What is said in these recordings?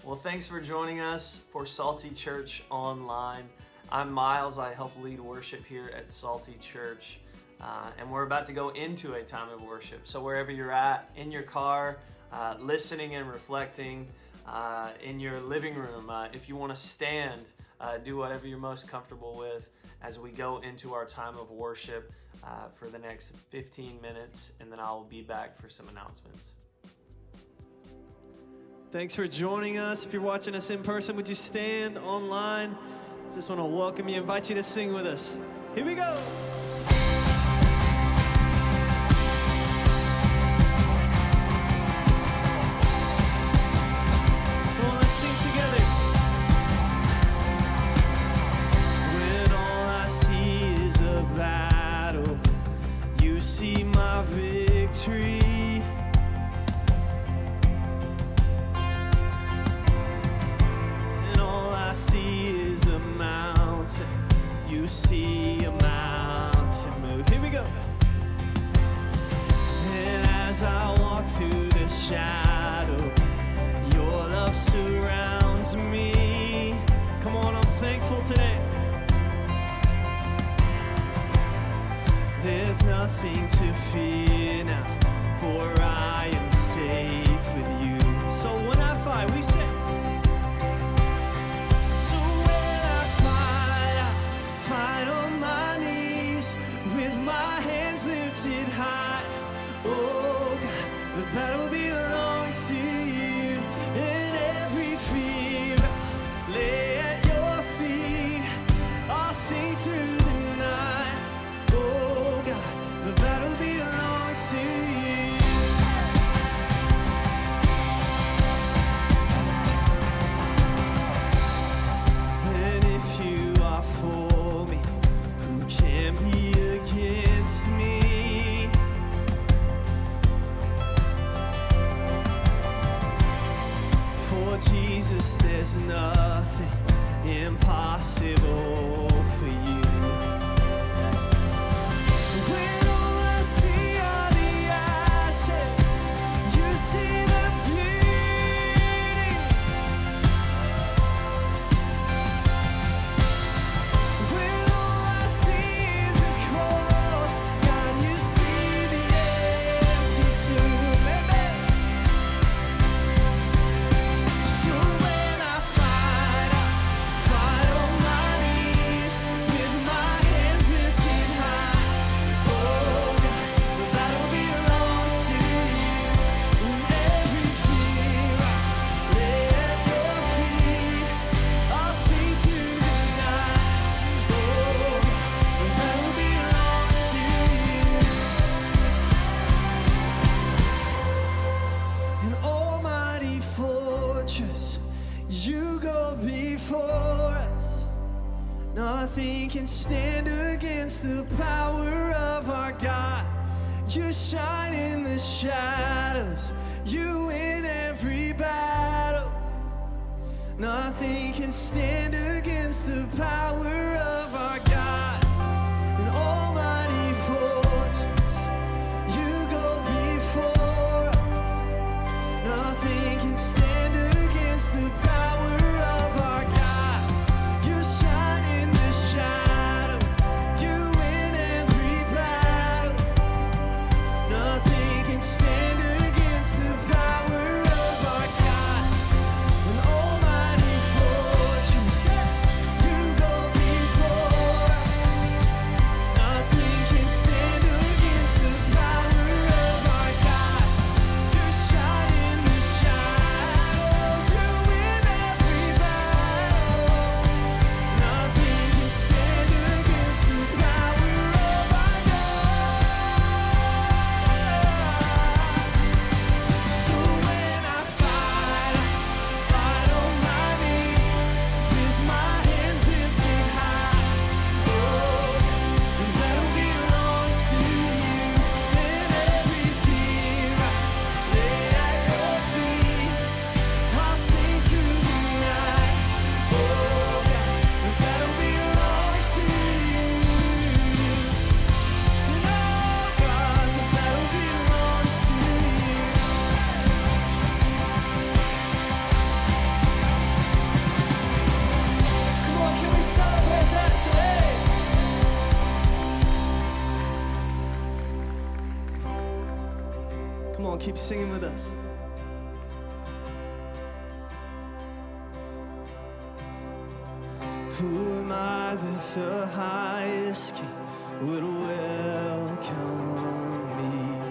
Well, thanks for joining us for Salty Church Online. I'm Miles. I help lead worship here at Salty Church. And we're about to go into a time of worship. So wherever you're at, in your car, listening and reflecting, in your living room, if you want to stand, do whatever you're most comfortable with as we go into our time of worship for the next 15 minutes, and then I'll be back for some announcements. Thanks for joining us. If you're watching us in person, would you stand online? Just want to welcome you, invite you to sing with us. Here we go. Come on, let's sing together. When all I see is a battle, you see my victory. I see is a mountain. You see a mountain move. Here we go. And as I walk through the shadow, your love surrounds me. Come on, I'm thankful today. There's nothing to fear now, for I am safe with you. So when I fight, we say, fight on my knees with my hands lifted high. Oh God, the battle belongs to you, and every fear I'll lay at your feet. I'll sing through the night. Oh God, the battle belongs to you. And if you are for me, can't be against me. For Jesus, there's nothing impossible for you. When all I see are the ashes, you see the beauty. When all I see is a cross, God, you see the empty tomb. Amen. So when I fight on my knees with my hands lifted high. Oh God, the battle belongs to you. In every fear I lay at your feet. I'll sing through the night. Oh God, the battle belongs to you. An almighty fortress, you go before us. Nothing can stand against the power of our God. You shine in the shadows, you win every battle. Nothing can stand against the power of our God. An almighty fortress, you go before us. Nothing can stand against the power of our God. You shine in the shadows, you win every battle. Nothing can stand against the power of our God. An almighty fortress, you go before Come on, keep singing with us. Who am I that the highest king would welcome me?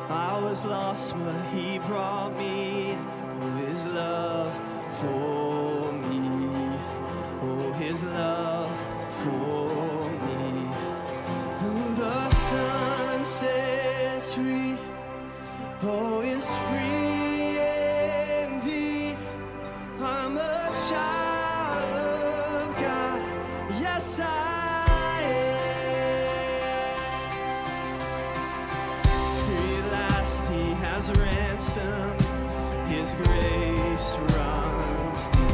I was lost, but he brought me. Oh, his love for me. Oh, his love for me. Who the sun sets free, oh, is free indeed. I'm a child of God. Yes, I am. Free at last, he has ransomed. His grace runs deep.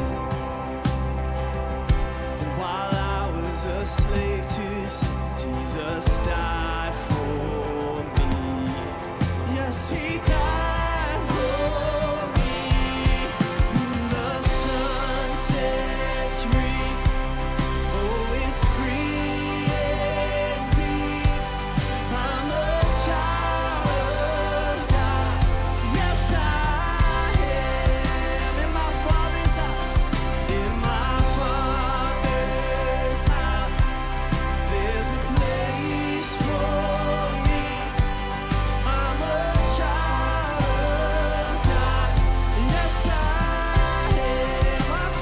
And while I was a slave to sin, Jesus died for me. Yes, he died for me. Who the Son sets free, oh, is free indeed. I'm a child of God. Yes, I am. In my Father's house, in my Father's house, there's a place for me. I'm a child of God. Yes, I am. I'm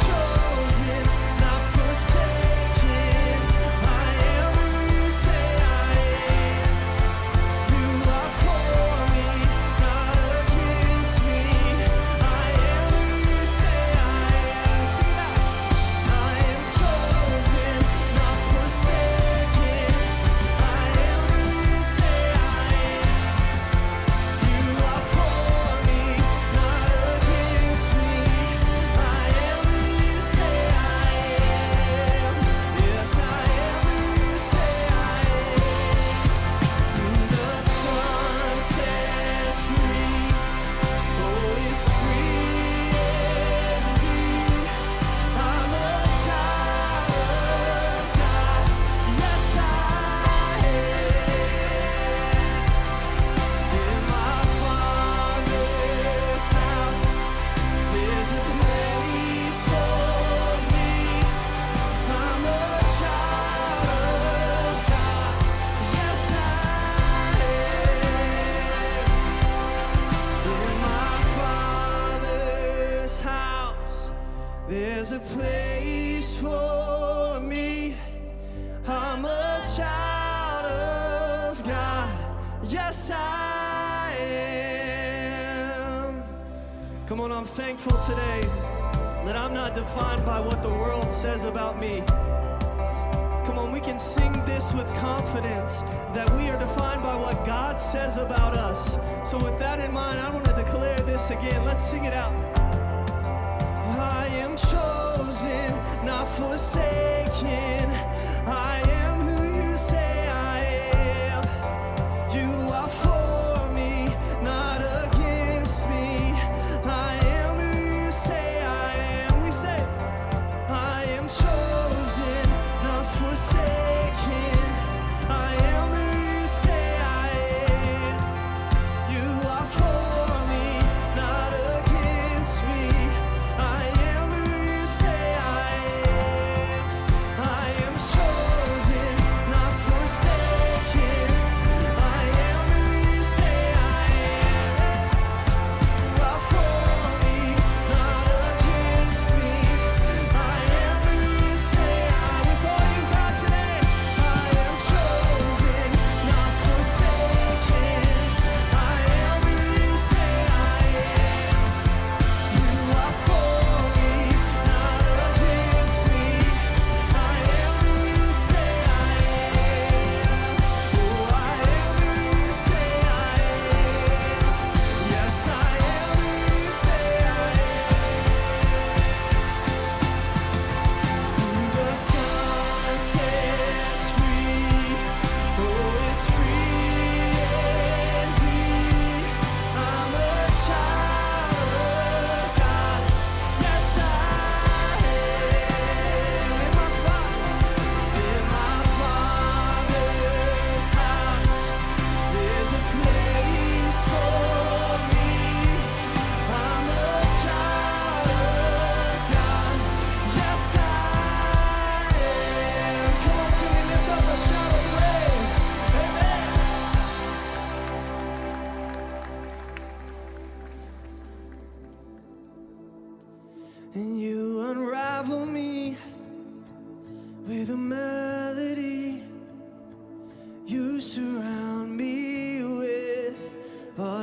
chosen, not forsaken. I am who you say I am. You are for me, not against me. I am who you say I am. See that? I am chosen, not forsaken. I am who you say I am. You are for me, not against me. I am who you say I am. Yes, I am who you say I am. Who the Son sets free, oh, is free indeed. I'm a child of God. Yes, I am. In my Father's house, there's a place for me. I'm a child of God. Yes, I am. In my Father's house, there's a place for me. I'm a child of God. Yes, I am. Come on, I'm thankful today that I'm not defined by what the world says about me. Come on, we can sing this with confidence that we are defined by what God says about us. So with that in mind, I want to declare this again. Let's sing it out. I am chosen, not forsaken. I am who you say I am. You are for me, not against me. I am who you say I am. We say, I am chosen, not forsaken. I am who you say I am. You are for me, not against me. I am who you say I am. I am chosen.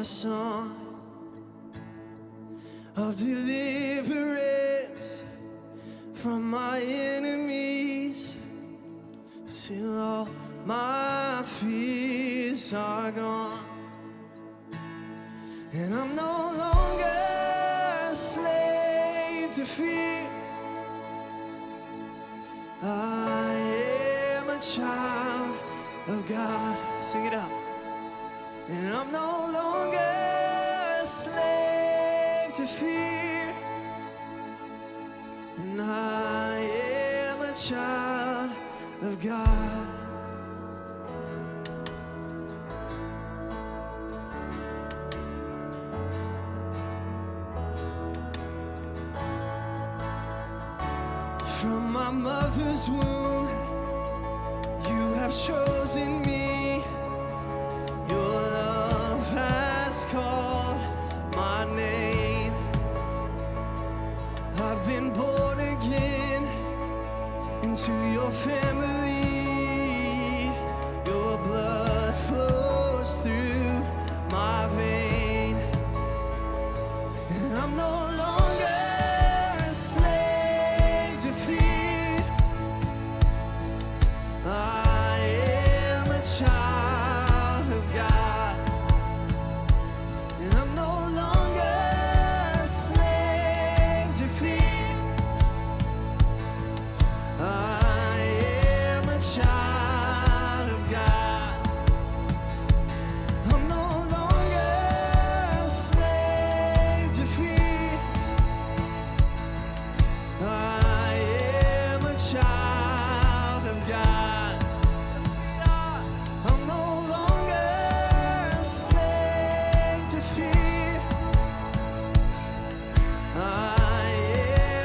song of deliverance from my enemies till all my fears are gone. And I'm no longer a slave to fear. I am a child of God. Sing it out. And I'm no longer a slave to fear. And I am a child of God. From my mother's womb, you have chosen me. Your love has called my name. I've been born again into your family. Your blood flows through my vein. And I'm no longer a slave to fear. I am a child of God. And I'm no longer a slave to fear. I am a child of God. I'm no longer a slave to fear. I am a child of God. Yes, we are. I'm no longer a slave to fear. I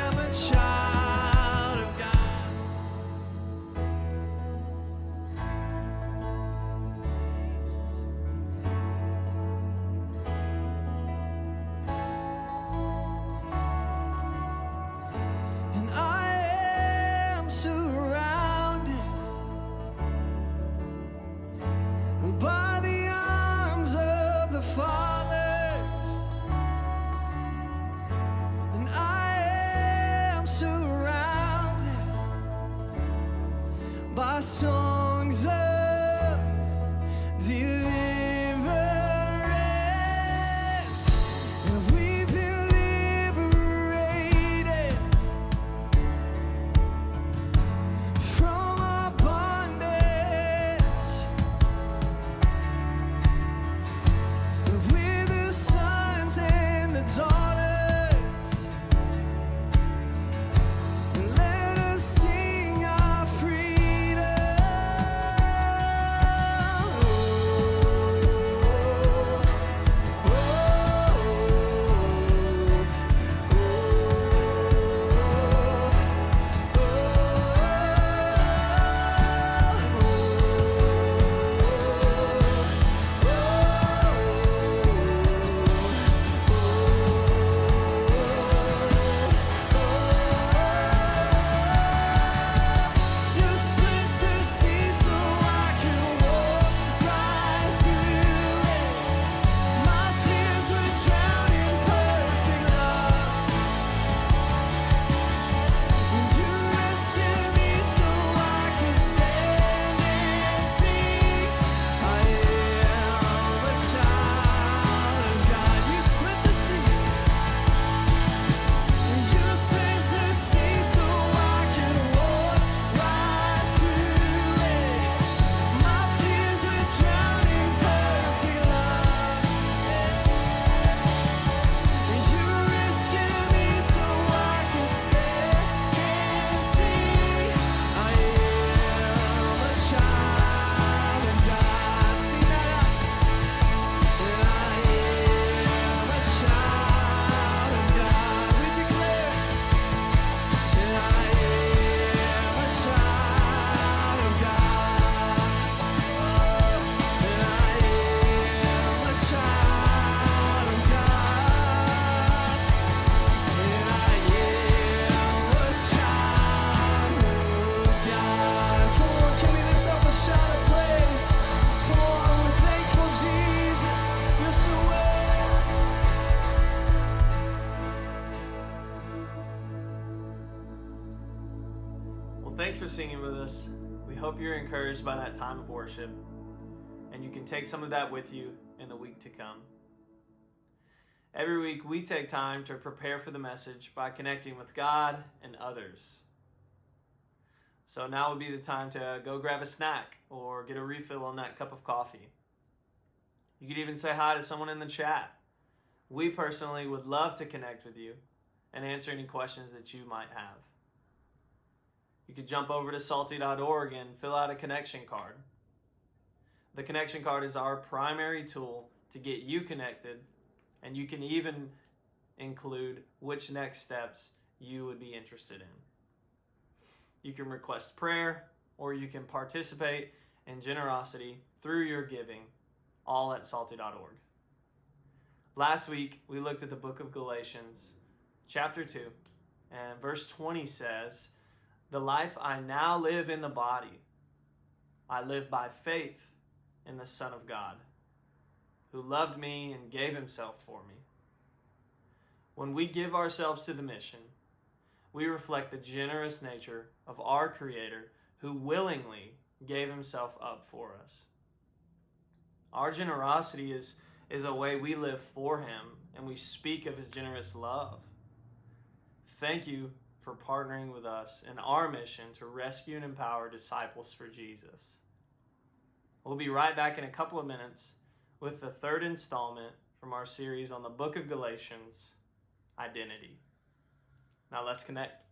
am a child of God. And I am surrounded by the arms of the Father. And I am surrounded by songs of deliverance. And we've been liberated from our bondage. We're the sons and the daughters. And let us sing our freedom. singing with us. We hope you're encouraged by that time of worship, and you can take some of that with you in the week to come. Every week, we take time to prepare for the message by connecting with God and others. So now would be the time to go grab a snack or get a refill on that cup of coffee. You could even say hi to someone in the chat. We personally would love to connect with you and answer any questions that you might have. You could jump over to salty.org and fill out a connection card. The connection card is our primary tool to get you connected, and you can even include which next steps you would be interested in. You can request prayer, or you can participate in generosity through your giving, all at salty.org. Last week, we looked at the book of Galatians, chapter 2, and verse 20 says, "The life I now live in the body, I live by faith in the Son of God, who loved me and gave himself for me." When we give ourselves to the mission, we reflect the generous nature of our Creator, who willingly gave himself up for us. Our generosity is a way we live for him, and we speak of his generous love. Thank you for partnering with us in our mission to rescue and empower disciples for Jesus. We'll be right back in a couple of minutes with the third installment from our series on the book of Galatians, Identity. Now let's connect.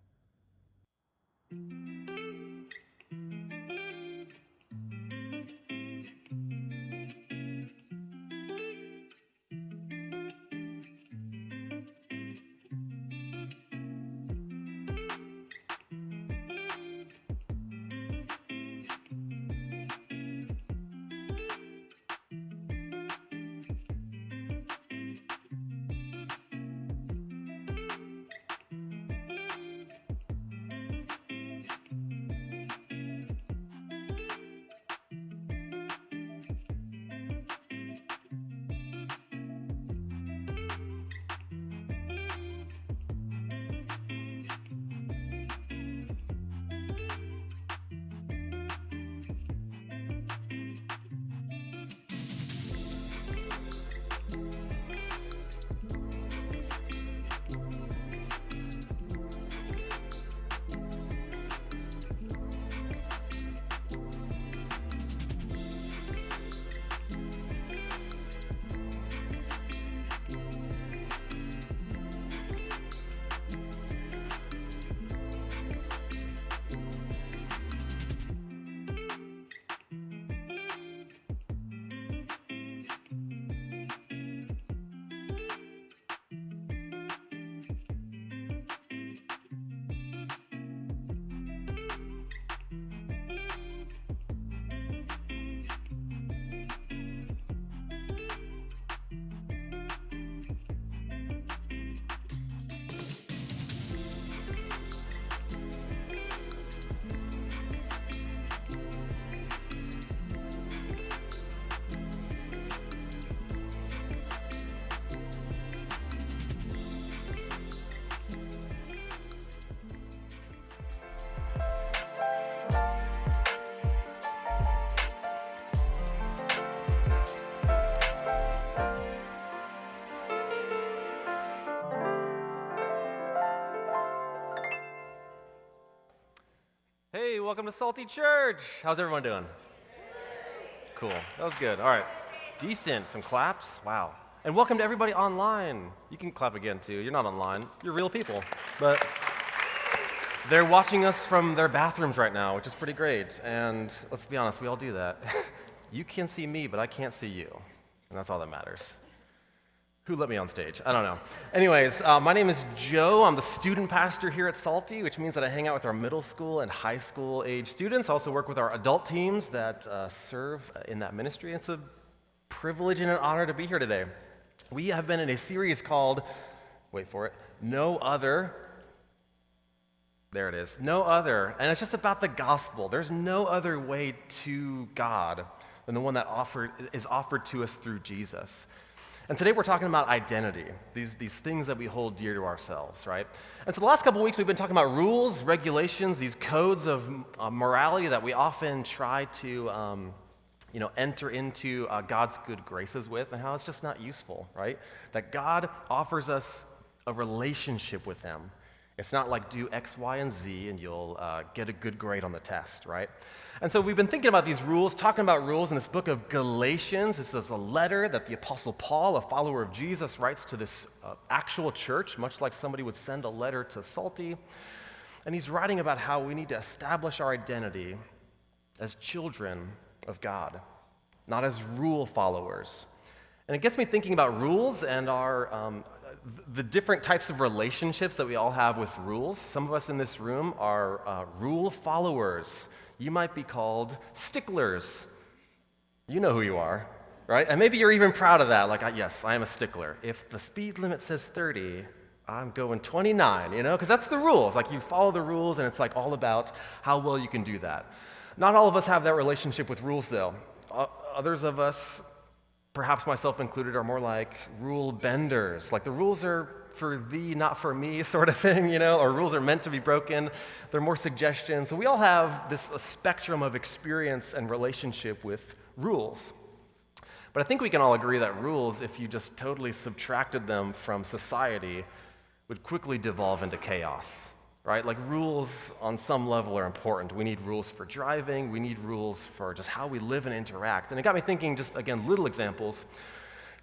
Hey, welcome to Salty Church. How's everyone doing? Cool. That was good. All right. Decent. Some claps. Wow. And welcome to everybody online. You can clap again, too. You're not online. You're real people. But they're watching us from their bathrooms right now, which is pretty great. And let's be honest, we all do that. You can see me, but I can't see you. And that's all that matters. Who let me on stage? I don't know. Anyways, my name is Joe. I'm the student pastor here at Salty, which means that I hang out with our middle school and high school age students. I also work with our adult teams that serve in that ministry. It's a privilege and an honor to be here today. We have been in a series called, wait for it, No Other. There it is, No Other. And it's just about the gospel. There's no other way to God than the one that is offered to us through Jesus. And today we're talking about identity, these things that we hold dear to ourselves, right? And so the last couple of weeks we've been talking about rules, regulations, these codes of morality that we often try to enter into God's good graces with, and how it's just not useful, right? That God offers us a relationship with him. It's not like do X, Y, and Z and you'll get a good grade on the test, right? And so we've been thinking about these rules, talking about rules in this book of Galatians. This is a letter that the Apostle Paul, a follower of Jesus, writes to this actual church, much like somebody would send a letter to Salty. And he's writing about how we need to establish our identity as children of God, not as rule followers. And it gets me thinking about rules and the different types of relationships that we all have with rules. Some of us in this room are rule followers. You might be called sticklers. You know who you are, right? And maybe you're even proud of that. Like, yes, I am a stickler. If the speed limit says 30, I'm going 29, because that's the rules. Like, you follow the rules, and it's like all about how well you can do that. Not all of us have that relationship with rules, though. Others of us, perhaps myself included, are more like rule benders. Like, the rules are for thee, not for me, sort of thing, or rules are meant to be broken. They're more suggestions. So we all have a spectrum of experience and relationship with rules. But I think we can all agree that rules, if you just totally subtracted them from society, would quickly devolve into chaos, right? Like, rules on some level are important. We need rules for driving. We need rules for just how we live and interact. And it got me thinking, just again, little examples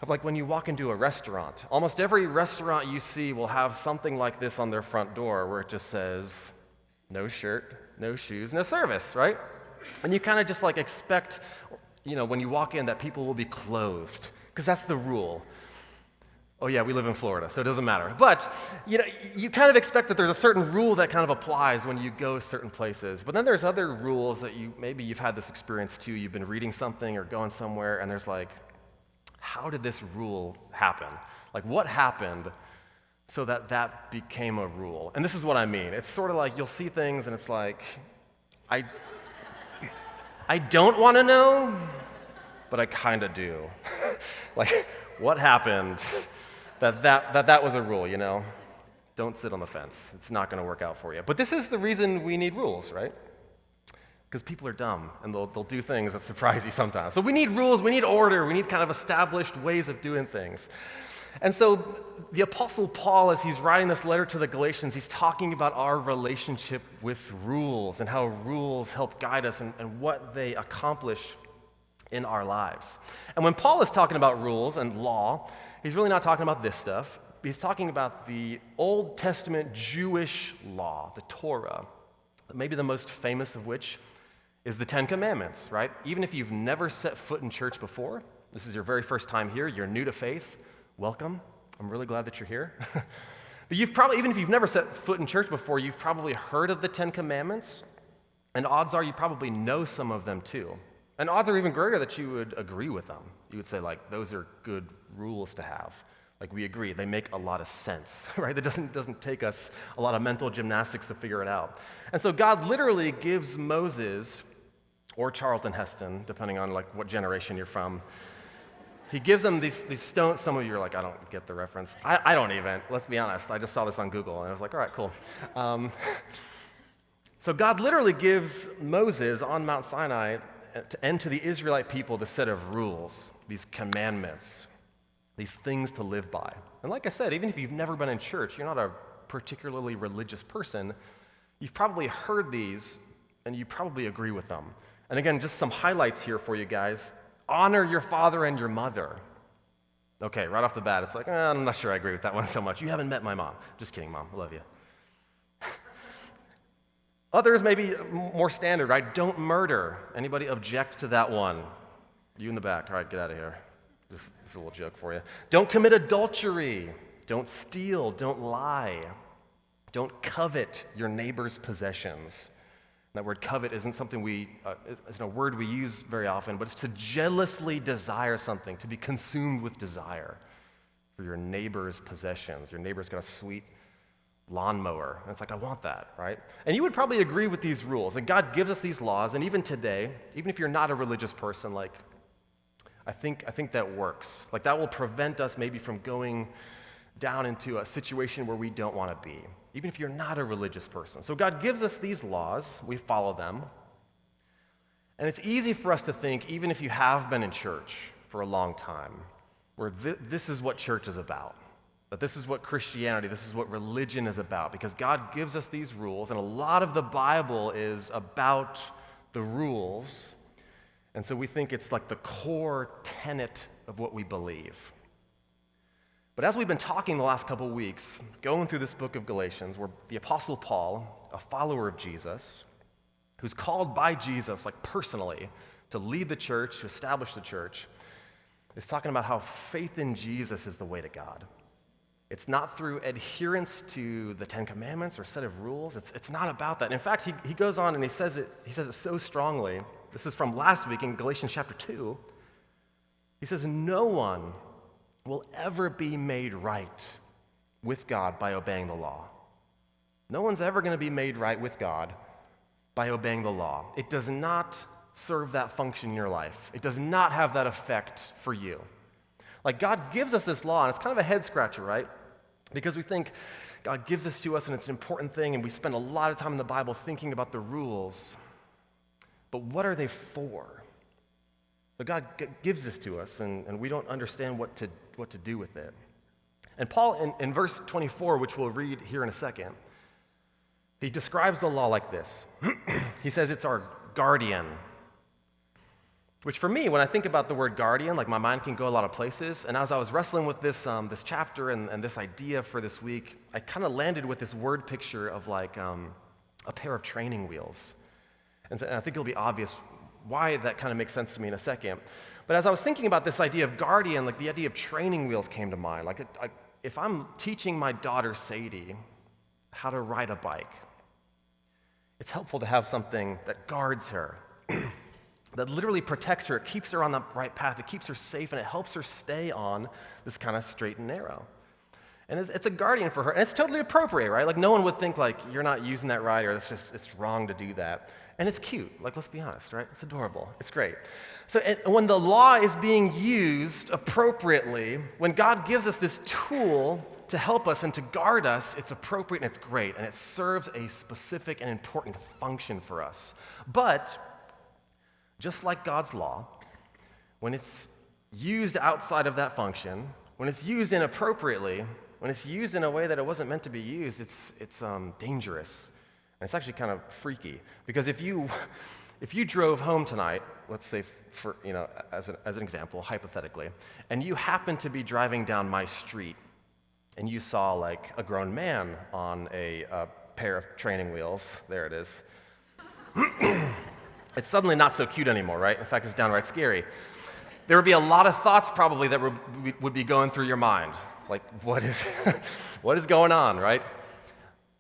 of like when you walk into a restaurant. Almost every restaurant you see will have something like this on their front door where it just says, no shirt, no shoes, no service, right? And you kind of just like expect, when you walk in that people will be clothed, because that's the rule. Oh yeah, we live in Florida, so it doesn't matter. But, you kind of expect that there's a certain rule that kind of applies when you go certain places. But then there's other rules that maybe you've had this experience too. You've been reading something or going somewhere, and there's like, how did this rule happen? Like, what happened so that became a rule? And this is what I mean. It's sort of like you'll see things, and it's like, I don't want to know, but I kind of do. Like, what happened that was a rule, Don't sit on the fence. It's not going to work out for you. But this is the reason we need rules, right? Because people are dumb, and they'll do things that surprise you sometimes. So we need rules, we need order, we need kind of established ways of doing things. And so the Apostle Paul, as he's writing this letter to the Galatians, he's talking about our relationship with rules and how rules help guide us and what they accomplish in our lives. And when Paul is talking about rules and law, he's really not talking about this stuff. He's talking about the Old Testament Jewish law, the Torah, maybe the most famous of which is the Ten Commandments, right? Even if you've never set foot in church before, this is your very first time here, you're new to faith, welcome. I'm really glad that you're here. But even if you've never set foot in church before, you've probably heard of the Ten Commandments, and odds are you probably know some of them too. And odds are even greater that you would agree with them. You would say, like, those are good rules to have. Like, we agree, they make a lot of sense, right? It doesn't take us a lot of mental gymnastics to figure it out. And so God literally gives Moses, or Charlton Heston, depending on like what generation you're from, he gives them these stones. Some of you are like, I don't get the reference. I don't even, let's be honest. I just saw this on Google, and I was like, all right, cool. So God literally gives Moses on Mount Sinai and to the Israelite people the set of rules, these commandments, these things to live by. And like I said, even if you've never been in church, you're not a particularly religious person, you've probably heard these and you probably agree with them. And again, just some highlights here for you guys. Honor your father and your mother. Okay, right off the bat, it's like, I'm not sure I agree with that one so much. You haven't met my mom. Just kidding, Mom. I love you. Others may be more standard, right? Don't murder. Anybody object to that one? You in the back. All right, get out of here. This is a little joke for you. Don't commit adultery. Don't steal. Don't lie. Don't covet your neighbor's possessions. That word covet isn't something it's a word we use very often, but it's to jealously desire something, to be consumed with desire for your neighbor's possessions. Your neighbor's got a sweet lawnmower, and it's like, I want that, right? And you would probably agree with these rules, and God gives us these laws, and even today, even if you're not a religious person, like, I think that works. Like that will prevent us maybe from going down into a situation where we don't want to be, even if you're not a religious person. So God gives us these laws, we follow them. And it's easy for us to think, even if you have been in church for a long time, where this is what church is about, that this is what Christianity, this is what religion is about, because God gives us these rules, and a lot of the Bible is about the rules, and so we think it's like the core tenet of what we believe. But as we've been talking the last couple weeks, going through this book of Galatians, where the Apostle Paul, a follower of Jesus, who's called by Jesus, like personally, to lead the church, to establish the church, is talking about how faith in Jesus is the way to God. It's not through adherence to the Ten Commandments or set of rules. It's not about that. In fact, he goes on and he says it so strongly. This is from last week in Galatians chapter 2. He says, no one will ever be made right with God by obeying the law. No one's ever going to be made right with God by obeying the law. It does not serve that function in your life. It does not have that effect for you. Like God gives us this law, and it's kind of a head scratcher, right? Because we think God gives this to us and it's an important thing, and we spend a lot of time in the Bible thinking about the rules. But what are they for? So God gives this to us, and we don't understand what to do with it. And Paul, in verse 24, which we'll read here in a second, he describes the law like this. He says it's our guardian, which for me, when I think about the word guardian, like my mind can go a lot of places. And as I was wrestling with this chapter and this idea for this week, I kind of landed with this word picture of like a pair of training wheels. And I think it'll be obvious why that kind of makes sense to me in a second. But as I was thinking about this idea of guardian, like the idea of training wheels came to mind. Like if I'm teaching my daughter Sadie how to ride a bike, it's helpful to have something that guards her, that literally protects her. It keeps her on the right path. It keeps her safe, and it helps her stay on this kind of straight and narrow. And it's a guardian for her, and it's totally appropriate, right? Like no one would think like you're not using that right, or it's wrong to do that. And it's cute. Like let's be honest, right? It's adorable. It's great. So when the law is being used appropriately, when God gives us this tool to help us and to guard us, it's appropriate and it's great, and it serves a specific and important function for us. But just like God's law, when it's used outside of that function, when it's used inappropriately, when it's used in a way that it wasn't meant to be used, it's dangerous. And it's actually kind of freaky, because if you drove home tonight, let's say for as an example, hypothetically, and you happen to be driving down my street, and you saw like a grown man on a pair of training wheels, there it is. It's suddenly not so cute anymore, right? In fact, it's downright scary. There would be a lot of thoughts probably that would be going through your mind. Like, what is going on, right?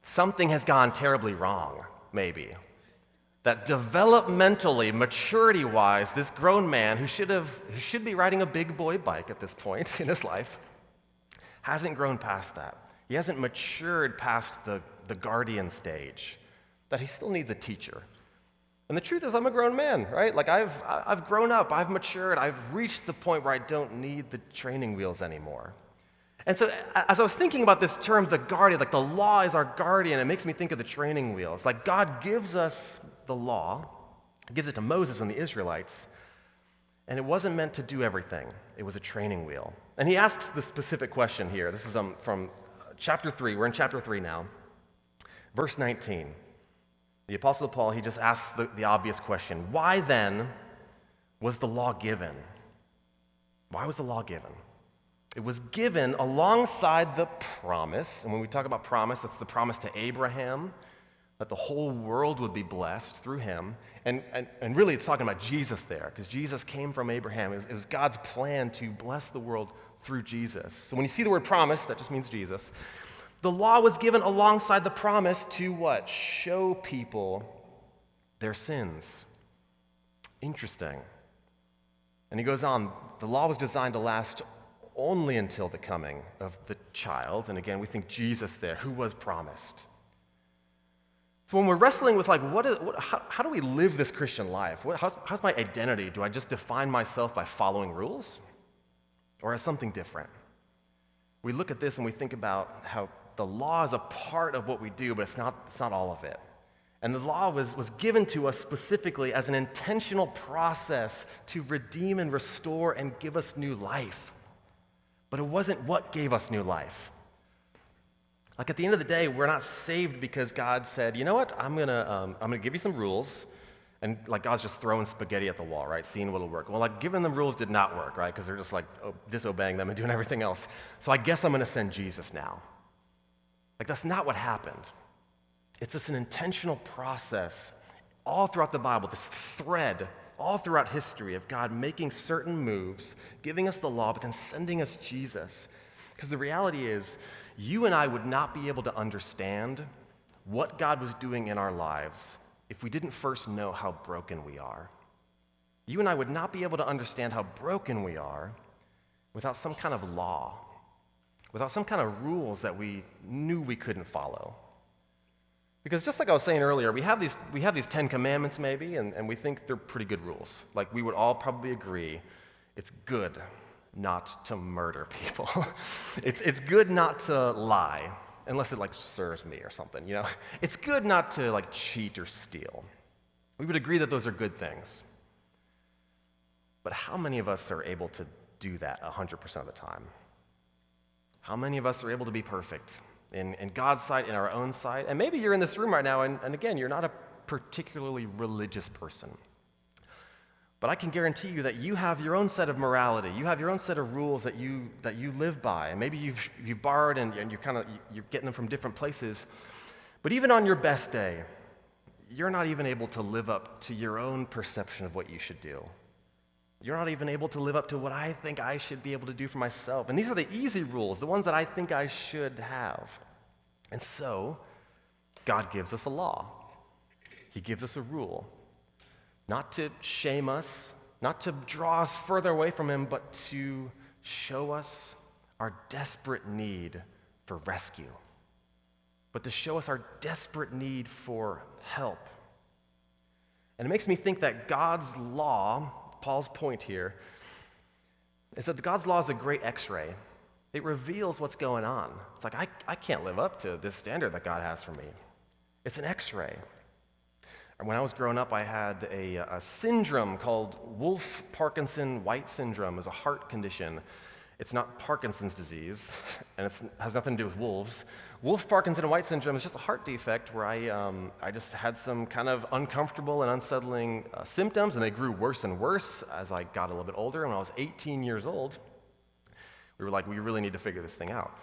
Something has gone terribly wrong, maybe. That developmentally, maturity-wise, this grown man who should be riding a big boy bike at this point in his life hasn't grown past that. He hasn't matured past the guardian stage, that he still needs a teacher. And the truth is, I'm a grown man, right? Like I've grown up, I've matured, I've reached the point where I don't need the training wheels anymore. And so as I was thinking about this term, the guardian, like the law is our guardian, it makes me think of the training wheels. Like God gives us the law, he gives it to Moses and the Israelites, and it wasn't meant to do everything. It was a training wheel. And he asks the specific question here. This is from chapter 3. We're in chapter 3 now. Verse 19. The Apostle Paul, he just asks the obvious question. Why then was the law given? Why was the law given? It was given alongside the promise. And when we talk about promise, that's the promise to Abraham, that the whole world would be blessed through him. And really it's talking about Jesus there, because Jesus came from Abraham. It was God's plan to bless the world through Jesus. So when you see the word promise, that just means Jesus. The law was given alongside the promise to what? Show people their sins. Interesting. And he goes on, the law was designed to last only until the coming of the child. And again, we think Jesus there, who was promised. So when we're wrestling with how do we live this Christian life? How's my identity? Do I just define myself by following rules? Or as something different? We look at this and we think about how the law is a part of what we do, but it's not all of it. And the law was given to us specifically as an intentional process to redeem and restore and give us new life. But it wasn't what gave us new life. Like at the end of the day, we're not saved because God said, you know what, I'm gonna give you some rules, and like God's just throwing spaghetti at the wall, right, seeing what'll work. Well, like giving them rules did not work, right, because they're just like disobeying them and doing everything else. So I guess I'm gonna send Jesus now. Like that's not what happened. It's just an intentional process all throughout the Bible, this thread all throughout history of God making certain moves, giving us the law, but then sending us Jesus. Because the reality is, you and I would not be able to understand what God was doing in our lives if we didn't first know how broken we are. You and I would not be able to understand how broken we are without some kind of law, without some kind of rules that we knew we couldn't follow. Because just like I was saying earlier, we have these 10 commandments maybe, and we think they're pretty good rules. Like we would all probably agree it's good not to murder people. It's good not to lie, unless it like serves me or something, you know? It's good not to like cheat or steal. We would agree that those are good things. But how many of us are able to do that 100% of the time? How many of us are able to be perfect in God's sight, in our own sight? And maybe you're in this room right now, and again, you're not a particularly religious person. But I can guarantee you that you have your own set of morality. You have your own set of rules that you live by. And maybe you've borrowed and you're getting them from different places. But even on your best day, you're not even able to live up to your own perception of what you should do. You're not even able to live up to what I think I should be able to do for myself. And these are the easy rules, the ones that I think I should have. And so, God gives us a law. He gives us a rule. Not to shame us, not to draw us further away from Him, but to show us our desperate need for rescue. But to show us our desperate need for help. And it makes me think that God's law, Paul's point here, is that God's law is a great x-ray. It reveals what's going on. It's like, I can't live up to this standard that God has for me. It's an x-ray. And when I was growing up, I had a syndrome called Wolff-Parkinson-White syndrome. It's a heart condition. It's not Parkinson's disease, and it has nothing to do with wolves. Wolff-Parkinson-White syndrome is just a heart defect where I just had some kind of uncomfortable and unsettling symptoms, and they grew worse and worse as I got a little bit older. And when I was 18 years old, we were like, we really need to figure this thing out.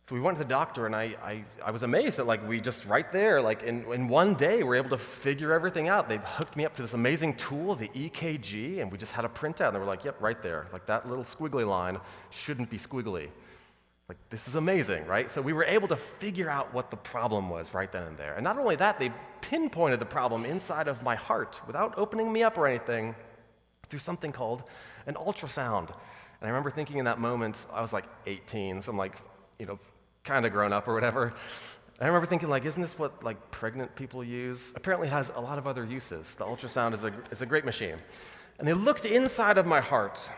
So we went to the doctor, and I was amazed that like we just right there, like in one day, were able to figure everything out. They hooked me up to this amazing tool, the EKG, and we just had a printout, and they were like, yep, right there. Like that little squiggly line shouldn't be squiggly. Like, this is amazing, right? So we were able to figure out what the problem was right then and there. And not only that, they pinpointed the problem inside of my heart without opening me up or anything through something called an ultrasound. And I remember thinking in that moment, I was like 18, so I'm like, kind of grown up or whatever. And I remember thinking, like, isn't this what like pregnant people use? Apparently it has a lot of other uses. The ultrasound is a great machine. And they looked inside of my heart,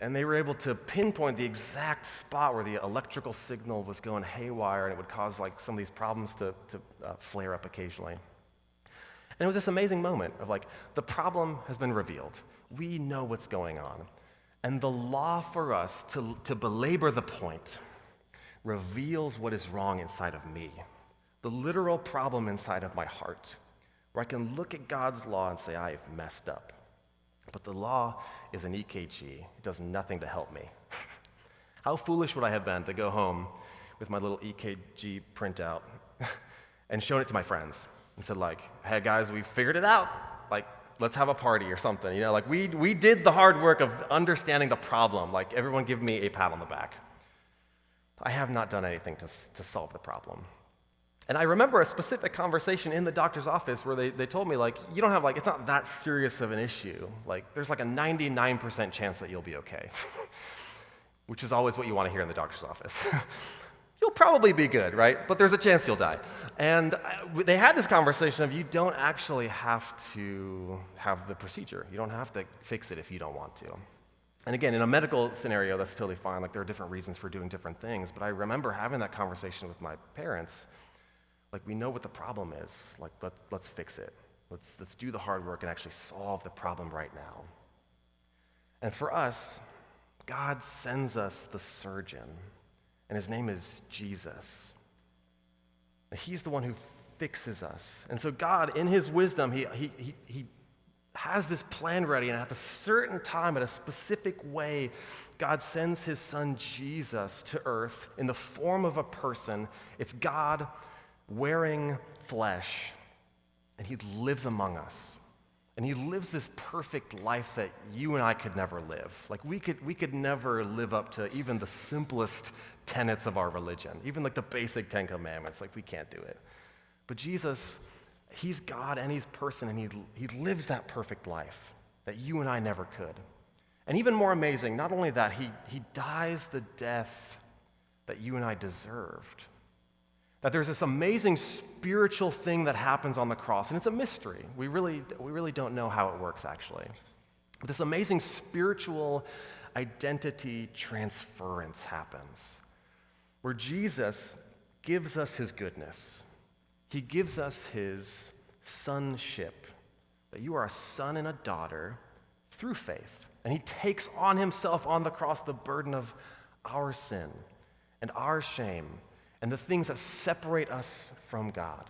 and they were able to pinpoint the exact spot where the electrical signal was going haywire, and it would cause like some of these problems to flare up occasionally. And it was this amazing moment of like, the problem has been revealed. We know what's going on. And the law for us to belabor the point reveals what is wrong inside of me, the literal problem inside of my heart, where I can look at God's law and say, I've messed up. But the law is an EKG. It does nothing to help me. How foolish would I have been to go home with my little EKG printout and shown it to my friends and said like, hey guys, we figured it out. Like, let's have a party or something. Like we did the hard work of understanding the problem. Like, everyone give me a pat on the back. I have not done anything to solve the problem. And I remember a specific conversation in the doctor's office where they told me, like, you don't have, like, it's not that serious of an issue. Like, there's like a 99% chance that you'll be okay, which is always what you want to hear in the doctor's office. you'll probably be good, right? But there's a chance you'll die. And they had this conversation of you don't actually have to have the procedure. You don't have to fix it if you don't want to. And again, in a medical scenario, that's totally fine. Like, there are different reasons for doing different things. But I remember having that conversation with my parents. Like, we know what the problem is. Like, let's fix it. Let's do the hard work and actually solve the problem right now. And for us, God sends us the surgeon, and his name is Jesus. And he's the one who fixes us. And so God, in his wisdom, he has this plan ready, and at a certain time, at a specific way, God sends his son Jesus to earth in the form of a person. It's God wearing flesh, and he lives among us. And he lives this perfect life that you and I could never live. Like, we could never live up to even the simplest tenets of our religion, even like the basic 10 Commandments. Like, we can't do it. But Jesus, he's God and he's person, and he lives that perfect life that you and I never could. And even more amazing, not only that, he dies the death that you and I deserved. That there's this amazing spiritual thing that happens on the cross, and it's a mystery. We really don't know how it works, actually. But this amazing spiritual identity transference happens, where Jesus gives us his goodness. He gives us his sonship, that you are a son and a daughter through faith. And he takes on himself on the cross the burden of our sin and our shame and the things that separate us from God.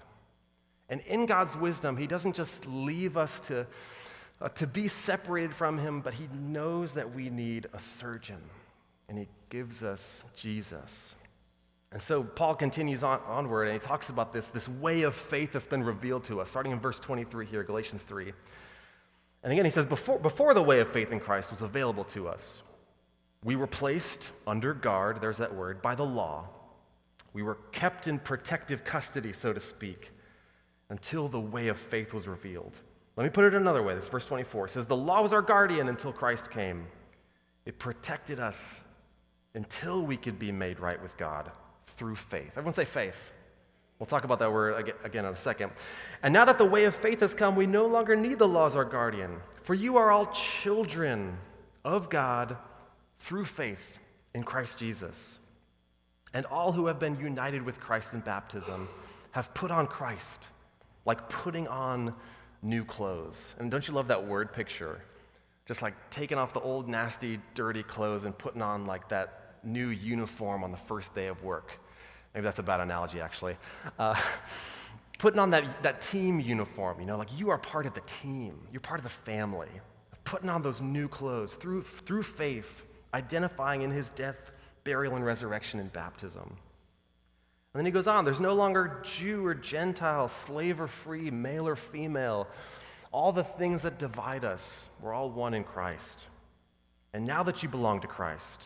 And in God's wisdom, he doesn't just leave us to be separated from him, but he knows that we need a surgeon, and he gives us Jesus. And so Paul continues onward, and he talks about this way of faith that's been revealed to us, starting in verse 23 here, Galatians 3. And again, he says, before the way of faith in Christ was available to us, we were placed under guard, there's that word, by the law. We were kept in protective custody, so to speak, until the way of faith was revealed. Let me put it another way. This is verse 24. It says, the law was our guardian until Christ came. It protected us until we could be made right with God through faith. Everyone say faith. We'll talk about that word again in a second. And now that the way of faith has come, we no longer need the law as our guardian. For you are all children of God through faith in Christ Jesus. And all who have been united with Christ in baptism have put on Christ, like putting on new clothes. And don't you love that word picture? Just like taking off the old, nasty, dirty clothes and putting on like that new uniform on the first day of work. Maybe that's a bad analogy, actually. Putting on that team uniform, like you are part of the team. You're part of the family. Putting on those new clothes through faith, identifying in his death, burial, and resurrection in baptism. And then he goes on, there's no longer Jew or Gentile, slave or free, male or female. All the things that divide us, we're all one in Christ. And now that you belong to Christ,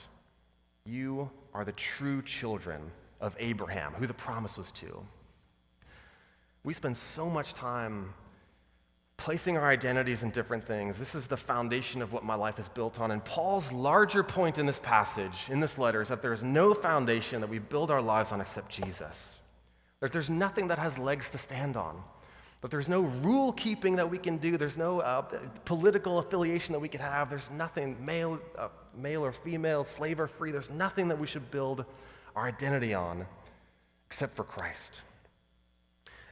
you are the true children of Abraham, who the promise was to. We spend so much time placing our identities in different things. This is the foundation of what my life is built on. And Paul's larger point in this passage, in this letter, is that there is no foundation that we build our lives on except Jesus. That there's nothing that has legs to stand on. That there's no rule keeping that we can do. There's no political affiliation that we could have. There's nothing, male or female, slave or free. There's nothing that we should build our identity on except for Christ.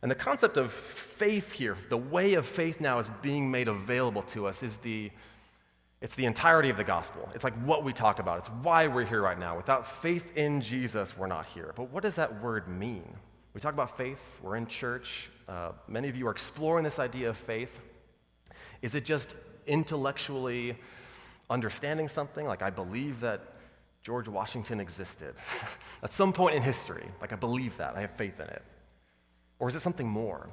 And the concept of faith here, the way of faith now is being made available to us, it's the entirety of the gospel. It's like what we talk about. It's why we're here right now. Without faith in Jesus, we're not here. But what does that word mean? We talk about faith. We're in church. Many of you are exploring this idea of faith. Is it just intellectually understanding something? Like, I believe that George Washington existed at some point in history. Like, I believe that. I have faith in it. Or is it something more?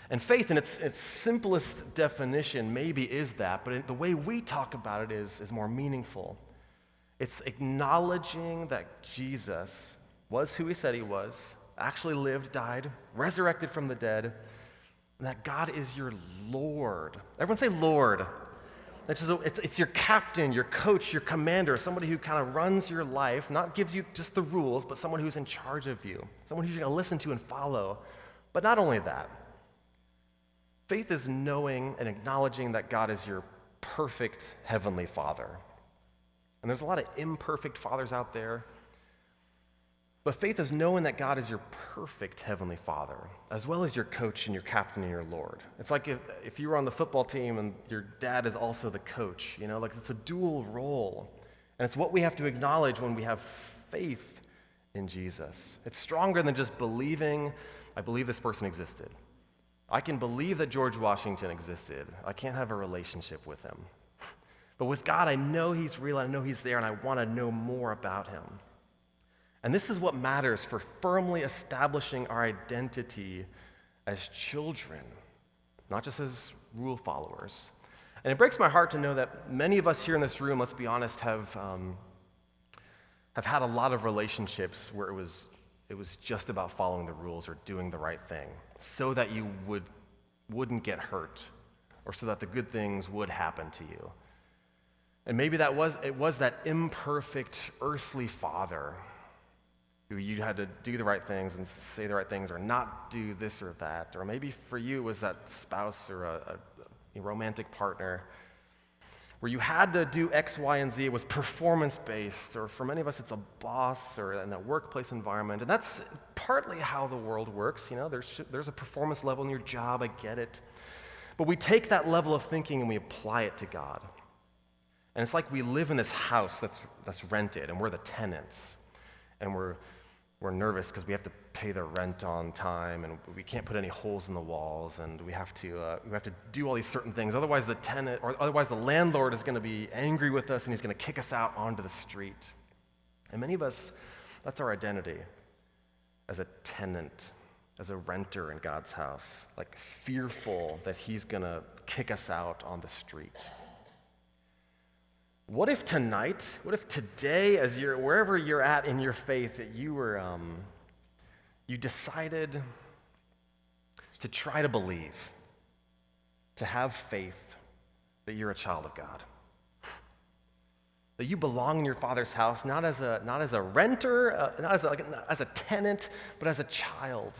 And faith in its simplest definition maybe is that, but the way we talk about it is more meaningful. It's acknowledging that Jesus was who he said he was, actually lived, died, resurrected from the dead, and that God is your Lord. Everyone say Lord. It's your captain, your coach, your commander, somebody who kind of runs your life, not gives you just the rules, but someone who's in charge of you, someone who you're going to listen to and follow. But not only that, faith is knowing and acknowledging that God is your perfect heavenly Father. And there's a lot of imperfect fathers out there. But faith is knowing that God is your perfect heavenly Father, as well as your coach and your captain and your Lord. It's like if you were on the football team and your dad is also the coach, like it's a dual role. And it's what we have to acknowledge when we have faith in Jesus. It's stronger than just believing, I believe this person existed. I can believe that George Washington existed. I can't have a relationship with him. But with God, I know he's real, I know he's there, and I want to know more about him. And this is what matters for firmly establishing our identity as children, not just as rule followers. And it breaks my heart to know that many of us here in this room, let's be honest, have had a lot of relationships where it was just about following the rules or doing the right thing so that you wouldn't get hurt or so that the good things would happen to you. And maybe it was that imperfect earthly father who you had to do the right things and say the right things or not do this or that. Or maybe for you it was that spouse or a romantic partner where you had to do X, Y, and Z. It was performance-based. Or for many of us, it's a boss or in a workplace environment. And that's partly how the world works. There's a performance level in your job. I get it. But we take that level of thinking and we apply it to God. And it's like we live in this house that's rented, and we're the tenants. And we're nervous because we have to pay the rent on time, and we can't put any holes in the walls, and we have to do all these certain things. Otherwise, the landlord is going to be angry with us, and he's going to kick us out onto the street. And many of us, that's our identity as a tenant, as a renter in God's house, like fearful that he's going to kick us out on the street. What if today, wherever you're at in your faith, that you decided to try to believe, to have faith that you're a child of God, that you belong in your Father's house, not as a renter, not as a tenant, but as a child,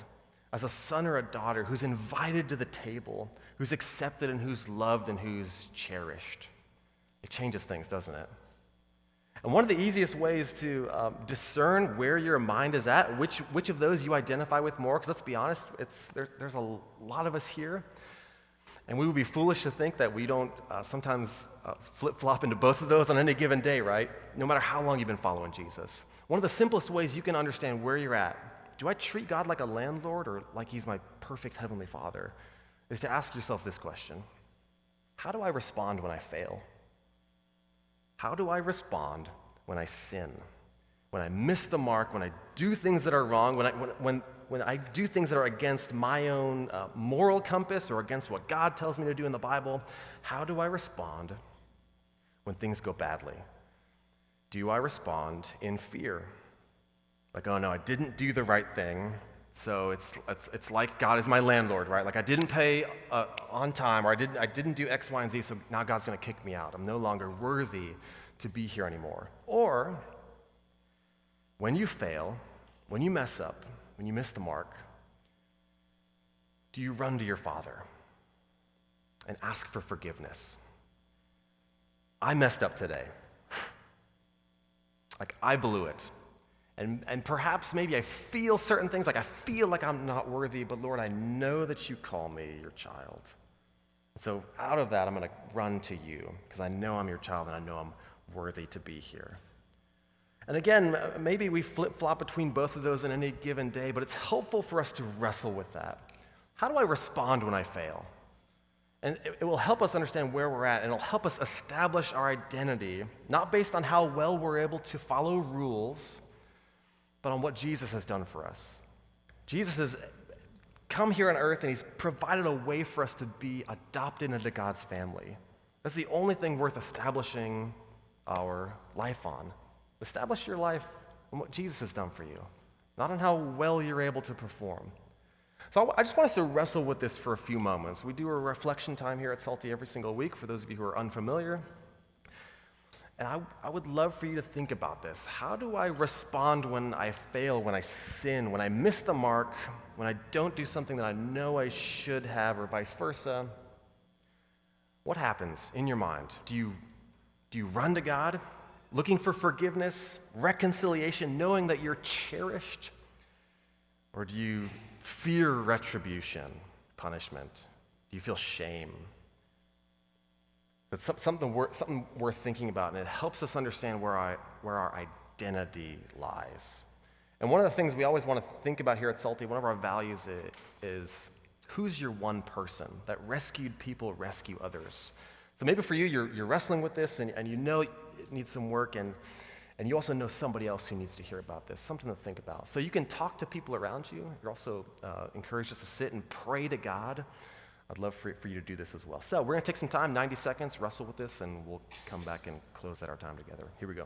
as a son or a daughter who's invited to the table, who's accepted and who's loved and who's cherished. It changes things, doesn't it? And one of the easiest ways to discern where your mind is at, which of those you identify with more, because let's be honest, there's a lot of us here, and we would be foolish to think that we don't sometimes flip-flop into both of those on any given day, right? No matter how long you've been following Jesus. One of the simplest ways you can understand where you're at, do I treat God like a landlord or like he's my perfect heavenly Father, is to ask yourself this question: how do I respond when I fail? How do I respond when I sin, when I miss the mark, when I do things that are wrong, when I do things that are against my own moral compass or against what God tells me to do in the Bible? How do I respond when things go badly? Do I respond in fear? Like, oh no, I didn't do the right thing, so it's like God is my landlord, right? Like I didn't pay on time, or I didn't do X, Y, and Z, so now God's going to kick me out. I'm no longer worthy to be here anymore. Or when you fail, when you mess up, when you miss the mark, do you run to your Father and ask for forgiveness? I messed up today. Like I blew it. And perhaps maybe I feel certain things, like I feel like I'm not worthy, but Lord, I know that you call me your child. So out of that, I'm going to run to you because I know I'm your child and I know I'm worthy to be here. And again, maybe we flip-flop between both of those in any given day, but it's helpful for us to wrestle with that. How do I respond when I fail? And it will help us understand where we're at, and it'll help us establish our identity, not based on how well we're able to follow rules, but on what Jesus has done for us. Jesus has come here on earth, and he's provided a way for us to be adopted into God's family. That's the only thing worth establishing our life on. Establish your life on what Jesus has done for you, not on how well you're able to perform. So I just want us to wrestle with this for a few moments. We do a reflection time here at Salty every single week for those of you who are unfamiliar. And I would love for you to think about this. How do I respond when I fail, when I sin, when I miss the mark, when I don't do something that I know I should have, or vice versa? What happens in your mind? Do you run to God, looking for forgiveness, reconciliation, knowing that you're cherished? Or do you fear retribution, punishment? Do you feel shame? It's something worth thinking about, and it helps us understand where our identity lies. And one of the things we always want to think about here at Salty, one of our values is who's your one person that rescued people rescue others. So maybe for you, you're wrestling with this, and you know it needs some work, and you also know somebody else who needs to hear about this, something to think about. So you can talk to people around you. You're also encouraged just to sit and pray to God. I'd love for you to do this as well. So we're going to take some time, 90 seconds, wrestle with this, and we'll come back and close out our time together. Here we go.